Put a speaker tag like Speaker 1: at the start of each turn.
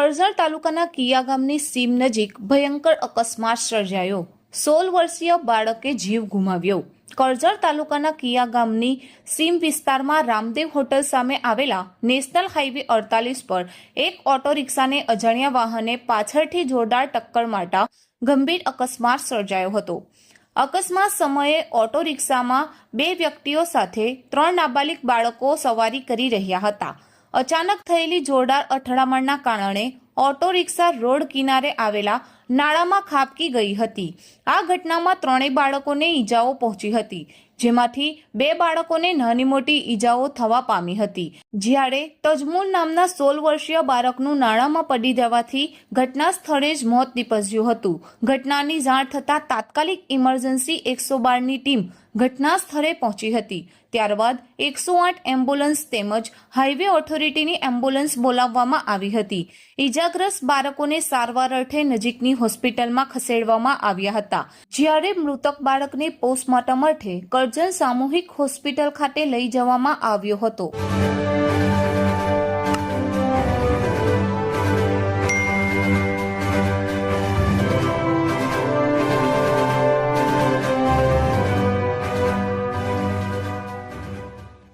Speaker 1: કરજણ તાલુકાના કિયા ગામની સીમ નજીક ભયંકર અકસ્માત સર્જાયો। 16 વર્ષીય બાળકે જીવ ગુમાવ્યો। કરજણ તાલુકાના કિયા ગામની સીમ વિસ્તારમાં રામદેવ હોટલ સામે આવેલા નેશનલ હાઈવે 48 પર એક ઓટો રિક્ષાને અજાણ્યા વાહને પાછળથી જોરદાર ટક્કર મારતા ગંભીર અકસ્માત સર્જાયો હતો। અકસ્માત સમયે ઓટો રિક્ષામાં 2 વ્યક્તિઓ સાથે 3 નાબાલિગ બાળકો સવારી કરી રહ્યા હતા। અચાનક થયેલી જોરદાર અથડામણના કારણે ઓટો રિક્ષા રોડ કિનારે આવેલા નાળામાં ખાબકી ગઈ હતી। આ ઘટનામાં 3 બાળકોને ઈજાઓ પહોંચી હતી, જેમાંથી 2 બાળકોને નાની મોટી ઈજાઓ થવા પામી હતી, જ્યારે તજમુલ નામના 16 વર્ષીય બાળકનું નાળામાં પડી જવાથી ઘટના સ્થળે જ મોત નીપજ્યું હતું। ઘટનાની જાણ થતાં તાત્કાલિક ઇમરજન્સી 112ની ટીમ ઘટના સ્થળે પહોંચી હતી। ત્યારબાદ 108 એમ્બ્યુલન્સ તેમજ હાઈવે ઓથોરિટીની એમ્બ્યુલન્સ બોલાવવામાં આવી હતી। ઈજાગ્રસ્ત બાળકોને સારવાર અર્થે નજીકની હોસ્પિટલમાં ખસેડવામાં આવ્યા હતા, જ્યારે મૃતક બાળકને પોસ્ટમોર્ટમ અર્થે કરજણ સામૂહિક હોસ્પિટલ ખાતે લઈ જવામાં આવ્યો હતો।